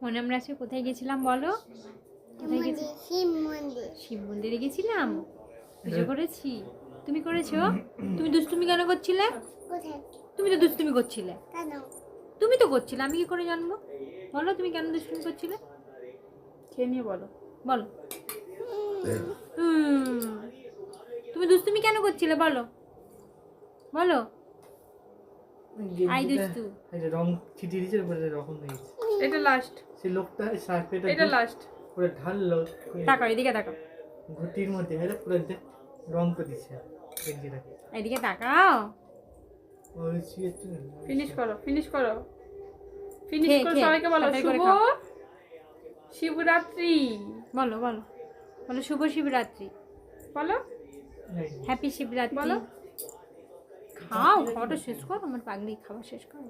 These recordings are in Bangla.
মনে আমরা আজকে কোথায় গেছিলাম বলো? কোথায় গেছি? শিব মন্দিরে গেছিলাম, পুজো করেছি। তুমি করেছো? তুমি দুষ্টুমি কেন করছিলে? তুমি তো দুষ্টুমি করছিলে। তুমি তো করছিলে, আমি কি করে জানবো? বলো তুমি কেন দুষ্টুমি করছিলে? খেয়ে নিয়ে বলো। বলো। তুমি দুষ্টুমি কেন করছিলে বলো? বলো। আই দুষ্টু। রং ছিটিয়ে দিয়েছে, বলে রকম হয়েছে। এটা লাস্ট, সে লোকটা শার্টটা এটা লাস্ট। পুরো ঢাললো তাকাও এদিকে, তাকাও ঘুটির মধ্যে হেরে পুরো রং করে দিচ্ছে গেঞ্জিটাকে। এদিকে তাকাও। ওই শুয়েছে ফিনিশ করো, ফিনিশ করো, ফিনিশ খেয়ে, করো। খেয়ে, সবাইকে বলো তাড়াতাড়ি করে শুভ খাও। শিবরাত্রি। বলো বলো বলো শুভ শিবরাত্রি। বলো, হ্যাপি শিবরাত্রি। বলো। খাও, খাওয়াটা শেষ করো। আমার পাগলি খাবার শেষ করো,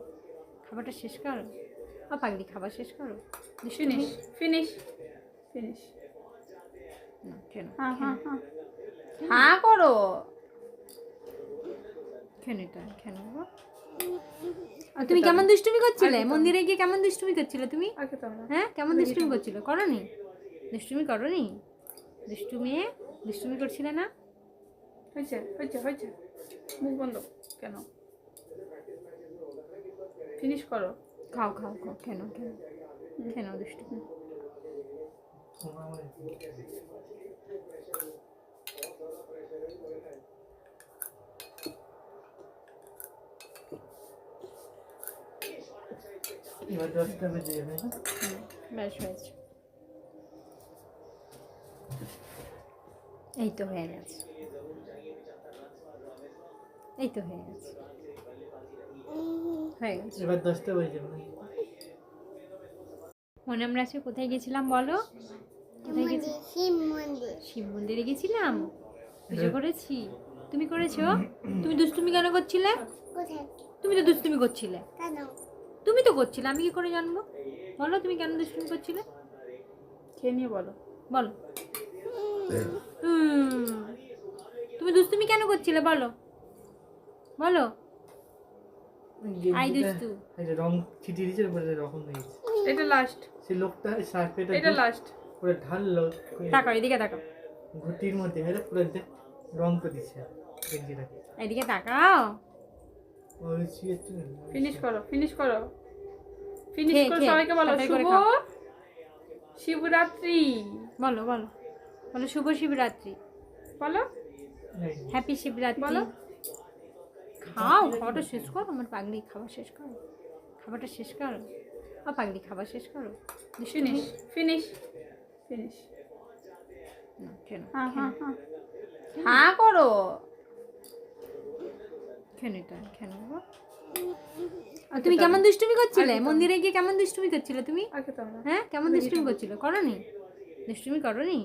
খাবারটা শেষ করো। পাগলি খাবার শেষ করো। Finish, finish, finish. কেন হ্যাঁ হ্যাঁ হ্যাঁ, হ্যাঁ করো। কেন এটা কেন বাবা? আর তুমি কেমন দুষ্টুমি করছিলে মন্দিরে গিয়ে? কেমন দুষ্টুমি করছিলে তুমি? আর খেতে হবে না। হ্যাঁ কেমন দুষ্টুমি করছিলে? করনি? দুষ্টুমি করনি? দুষ্টুমি করছিলে না? হয়েছে হয়েছে হয়েছে, মুখ বন্ধ কেন? ফিনিশ করো। খাও খাও খাও। কেন কেন কেন দুষ্টুমি? এবার 10টা বেজে যাবে। ব্যাস হয়েছে। এই তো হয়ে গেছে, এই তো হয়ে গেছে, হয়ে গেছে। এবার 10টা বেজে যাবে। মনে আমরা আজকে কোথায় গেছিলাম বলো? কোথায় গেছি? শিব মন্দিরে গেছিলাম, পুজো করেছি। তুমি করেছো? তুমি দুষ্টুমি কেন করছিলে? তুমি তো দুষ্টুমি করছিলে। তুমি তো করছিলে, আমি কি করে জানবো? বলো তুমি কেন দুষ্টুমি করছিলে? খেয়ে নিয়ে বলো। বলো। তুমি দুষ্টুমি কেন করছিলে বলো? বলো। আই দুষ্টু। রং ছিটিয়ে দিয়েছে, বলে রকম হয়েছে। এটা লাস্ট, সে লোকটা শার্টটা এটা লাস্ট। পুরো ঢাললো তাকাও এদিকে, তাকাও ঘুটির মধ্যে হেরে পুরো রং করে দিচ্ছে গেঞ্জিটাকে। এদিকে তাকাও। ওই শুয়েছে ফিনিশ করো, ফিনিশ করো, ফিনিশ খেয়ে, করো। খেয়ে, সবাইকে বলো তাড়াতাড়ি করে শুভ খাও। শিবরাত্রি। বলো বলো বলো শুভ শিবরাত্রি। বলো, হ্যাপি শিবরাত্রি। বলো। খাও, খাওয়াটা শেষ করো। আমার পাগলি খাবার শেষ করো, খাবারটা শেষ করো। পাগলি খাবার শেষ করো। Finish, finish, finish. কেন হ্যাঁ হ্যাঁ হ্যাঁ, হ্যাঁ করো। কেন এটা কেন বাবা? আর তুমি কেমন দুষ্টুমি করছিলে মন্দিরে গিয়ে? কেমন দুষ্টুমি করছিলে তুমি? আর খেতে হবে না। হ্যাঁ কেমন দুষ্টুমি করছিলে? করনি? দুষ্টুমি করনি?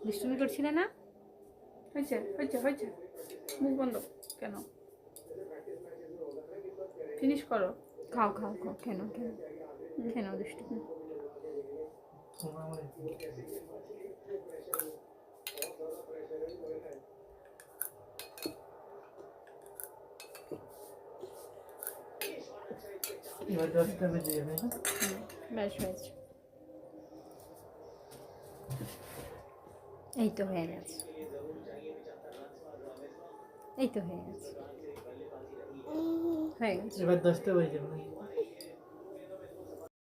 দুষ্টুমি করছিলে না? হয়েছে হয়েছে হয়েছে, মুখ বন্ধ কেন? ফিনিশ করো। খাও খাও খাও। কেন কেন কেন দুষ্টুমি? এবার 10টা বেজে যাবে। ব্যাস হয়েছে। এই তো হয়ে গেছে, এই তো হয়ে গেছে, হয়ে গেছে। এবার 10টা বেজে যাবে।